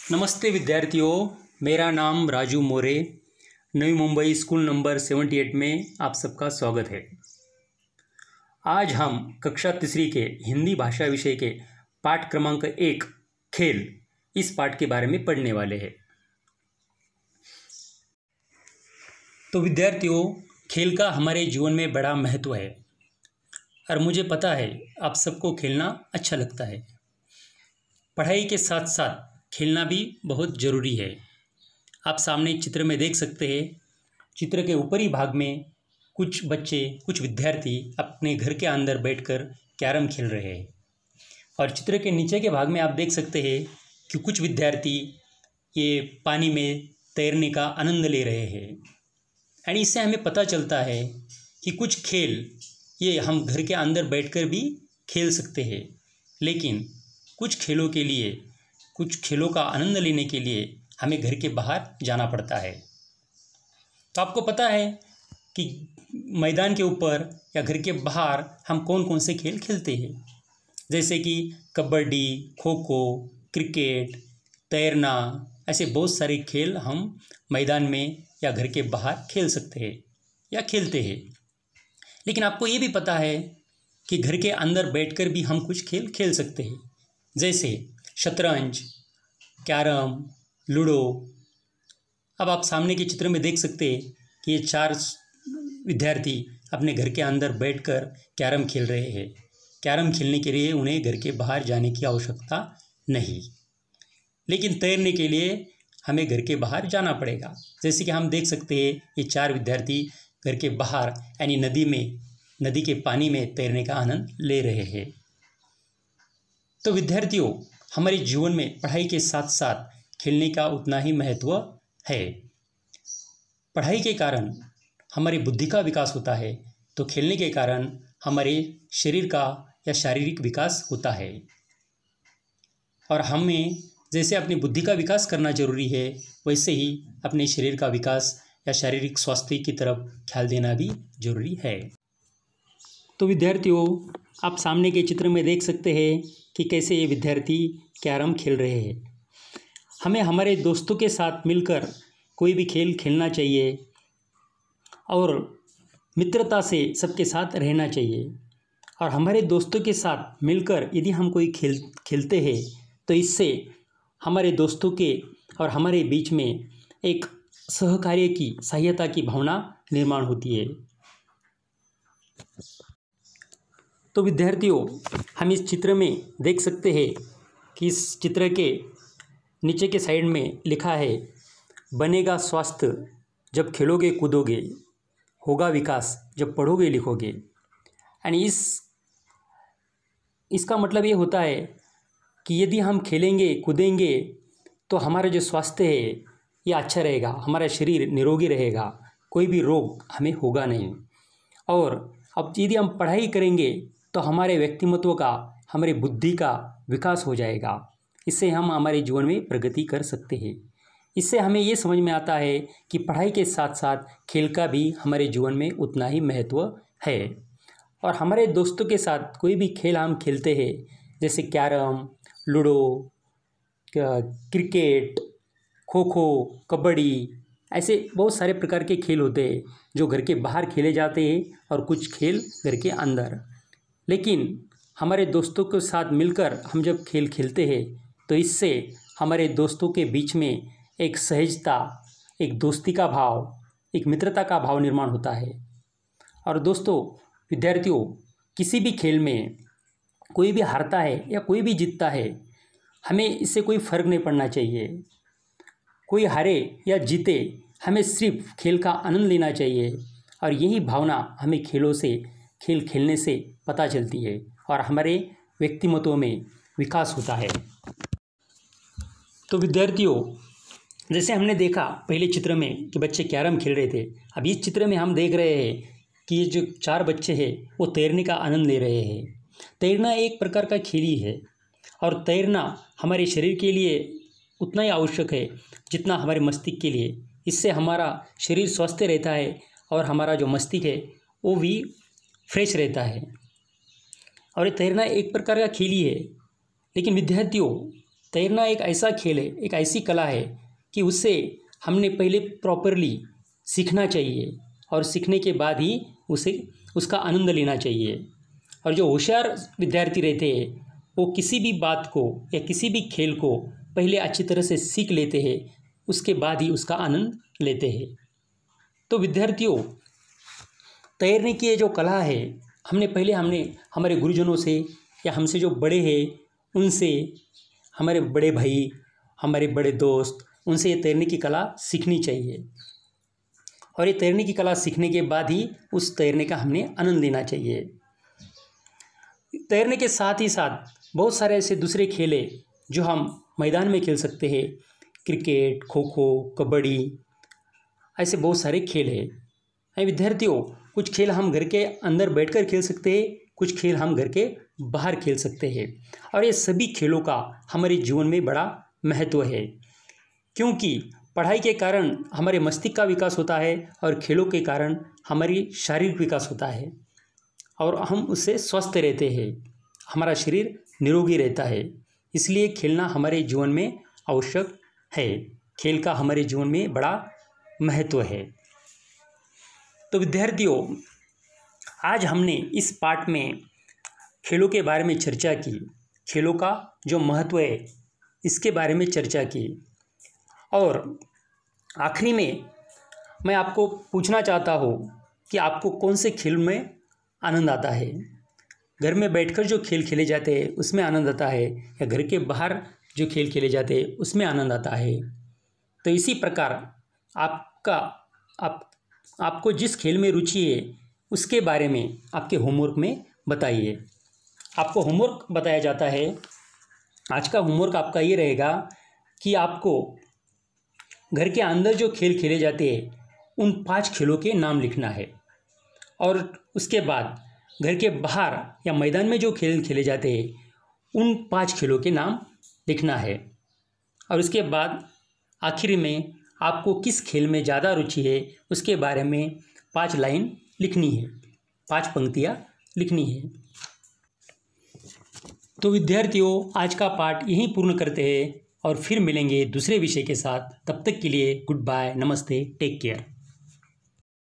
नमस्ते विद्यार्थियों, मेरा नाम राजू मोरे। नई मुंबई स्कूल नंबर 78 में आप सबका स्वागत है। आज हम कक्षा तीसरी के हिंदी भाषा विषय के पाठ क्रमांक 1 खेल इस पाठ के बारे में पढ़ने वाले हैं। तो विद्यार्थियों, खेल का हमारे जीवन में बड़ा महत्व है और मुझे पता है आप सबको खेलना अच्छा लगता है। पढ़ाई के साथ साथ खेलना भी बहुत ज़रूरी है। आप सामने चित्र में देख सकते हैं। चित्र के ऊपरी भाग में कुछ बच्चे, कुछ विद्यार्थी अपने घर के अंदर बैठकर कैरम खेल रहे हैं और चित्र के नीचे के भाग में आप देख सकते हैं कि कुछ विद्यार्थी ये पानी में तैरने का आनंद ले रहे हैं। और इससे हमें पता चलता है कि कुछ खेल ये हम घर के अंदर बैठकर भी खेल सकते हैं, लेकिन कुछ खेलों का आनंद लेने के लिए हमें घर के बाहर जाना पड़ता है। तो आपको पता है कि मैदान के ऊपर या घर के बाहर हम कौन कौन से खेल खेलते हैं, जैसे कि कबड्डी, खो खो, क्रिकेट, तैरना। ऐसे बहुत सारे खेल हम मैदान में या घर के बाहर खेल सकते हैं या खेलते हैं। लेकिन आपको ये भी पता है कि घर के अंदर बैठकर भी हम कुछ खेल खेल सकते हैं, जैसे शतरंज, कैरम, लूडो। अब आप सामने के चित्र में देख सकते हैं कि ये 4 विद्यार्थी अपने घर के अंदर बैठकर कैरम खेल रहे हैं। कैरम खेलने के लिए उन्हें घर के बाहर जाने की आवश्यकता नहीं, लेकिन तैरने के लिए हमें घर के बाहर जाना पड़ेगा। जैसे कि हम देख सकते हैं ये 4 विद्यार्थी घर के बाहर यानी नदी के पानी में तैरने का आनंद ले रहे हैं। तो विद्यार्थियों, हमारे जीवन में पढ़ाई के साथ साथ खेलने का उतना ही महत्व है। पढ़ाई के कारण हमारी बुद्धि का विकास होता है, तो खेलने के कारण हमारे शरीर का या शारीरिक विकास होता है। और हमें जैसे अपनी बुद्धि का विकास करना जरूरी है, वैसे ही अपने शरीर का विकास या शारीरिक स्वास्थ्य की तरफ ख्याल देना भी जरूरी है। तो विद्यार्थियों, आप सामने के चित्र में देख सकते हैं कि कैसे ये विद्यार्थी कैरम खेल रहे हैं। हमें हमारे दोस्तों के साथ मिलकर कोई भी खेल खेलना चाहिए और मित्रता से सबके साथ रहना चाहिए। और हमारे दोस्तों के साथ मिलकर यदि हम कोई खेल खेलते हैं तो इससे हमारे दोस्तों के और हमारे बीच में एक सहकार्य की, सहायता की भावना निर्माण होती है। तो विद्यार्थियों, हम इस चित्र में देख सकते हैं कि इस चित्र के नीचे के साइड में लिखा है, बनेगा स्वास्थ्य जब खेलोगे कूदोगे, होगा विकास जब पढ़ोगे लिखोगे। यानी इसका मतलब ये होता है कि यदि हम खेलेंगे कूदेंगे तो हमारा जो स्वास्थ्य है ये अच्छा रहेगा, हमारा शरीर निरोगी रहेगा, कोई भी रोग हमें होगा नहीं। और अब यदि हम पढ़ाई करेंगे तो हमारे व्यक्तित्व का, हमारी बुद्धि का विकास हो जाएगा। इससे हम हमारे जीवन में प्रगति कर सकते हैं। इससे हमें ये समझ में आता है कि पढ़ाई के साथ साथ खेल का भी हमारे जीवन में उतना ही महत्व है। और हमारे दोस्तों के साथ कोई भी खेल हम खेलते हैं, जैसे carrom, ludo, cricket, kho kho, kabaddi, ऐसे बहुत सारे प्रकार के खेल होते हैं जो घर के बाहर खेले जाते हैं और कुछ खेल घर के अंदर। लेकिन हमारे दोस्तों के साथ मिलकर हम जब खेल खेलते हैं तो इससे हमारे दोस्तों के बीच में एक सहजता, एक दोस्ती का भाव, एक मित्रता का भाव निर्माण होता है। और दोस्तों, विद्यार्थियों, किसी भी खेल में कोई भी हारता है या कोई भी जीतता है, हमें इससे कोई फ़र्क नहीं पड़ना चाहिए। कोई हारे या जीते, हमें सिर्फ खेल का आनंद लेना चाहिए। और यही भावना हमें खेल खेलने से पता चलती है और हमारे व्यक्तित्व में विकास होता है। तो विद्यार्थियों, जैसे हमने देखा पहले चित्र में कि बच्चे कैरम खेल रहे थे, अब इस चित्र में हम देख रहे हैं कि ये जो 4 बच्चे हैं वो तैरने का आनंद ले रहे हैं। तैरना एक प्रकार का खेल ही है और तैरना हमारे शरीर के लिए उतना ही आवश्यक है जितना हमारे मस्तिष्क के लिए। इससे हमारा शरीर स्वस्थ रहता है और हमारा जो मस्तिष्क है वो भी फ्रेश रहता है। और ये तैरना एक प्रकार का खेल ही है। लेकिन विद्यार्थियों, तैरना एक ऐसा खेल है, एक ऐसी कला है कि उससे हमने पहले प्रॉपरली सीखना चाहिए और सीखने के बाद ही उसका आनंद लेना चाहिए। और जो होशियार विद्यार्थी रहते हैं वो किसी भी बात को या किसी भी खेल को पहले अच्छी तरह से सीख लेते हैं, उसके बाद ही उसका आनंद लेते हैं। तो विद्यार्थियों, तैरने की ये जो कला है, हमने हमारे गुरुजनों से या हमसे जो बड़े हैं उनसे, हमारे बड़े भाई, हमारे बड़े दोस्त, उनसे ये तैरने की कला सीखनी चाहिए। और ये तैरने की कला सीखने के बाद ही उस तैरने का हमने आनंद लेना चाहिए। तैरने के साथ ही साथ बहुत सारे ऐसे दूसरे खेल हैं जो हम मैदान में खेल सकते हैं। क्रिकेट, खो खो, कबड्डी, ऐसे बहुत सारे खेल हैं। विद्यार्थियों, कुछ खेल हम घर के अंदर बैठकर खेल सकते हैं, कुछ खेल हम घर के बाहर खेल सकते हैं। और ये सभी खेलों का हमारे जीवन में बड़ा महत्व है, क्योंकि पढ़ाई के कारण हमारे मस्तिष्क का विकास होता है और खेलों के कारण हमारी शारीरिक विकास होता है और हम उससे स्वस्थ रहते हैं, हमारा शरीर निरोगी रहता है। इसलिए खेलना हमारे जीवन में आवश्यक है। खेल का हमारे जीवन में बड़ा महत्व है। तो विद्यार्थियों, आज हमने इस पाठ में खेलों के बारे में चर्चा की, खेलों का जो महत्व है इसके बारे में चर्चा की। और आखिरी में मैं आपको पूछना चाहता हूँ कि आपको कौन से खेल में आनंद आता है। घर में बैठकर जो खेल खेले जाते हैं उसमें आनंद आता है, या घर के बाहर जो खेल खेले जाते हैं उसमें आनंद आता है। तो इसी प्रकार आपको जिस खेल में रुचि है उसके बारे में आपके होमवर्क में बताइए। आपको होमवर्क बताया जाता है। आज का होमवर्क आपका ये रहेगा कि आपको घर के अंदर जो खेल खेले जाते हैं उन 5 खेलों के नाम लिखना है, और उसके बाद घर के बाहर या मैदान में जो खेल खेले जाते हैं उन 5 खेलों के नाम लिखना है। और उसके बाद आखिर में आपको किस खेल में ज़्यादा रुचि है उसके बारे में 5 लाइन लिखनी है, 5 पंक्तियाँ लिखनी है। तो विद्यार्थियों, आज का पाठ यहीं पूर्ण करते हैं और फिर मिलेंगे दूसरे विषय के साथ। तब तक के लिए गुड बाय, नमस्ते, टेक केयर।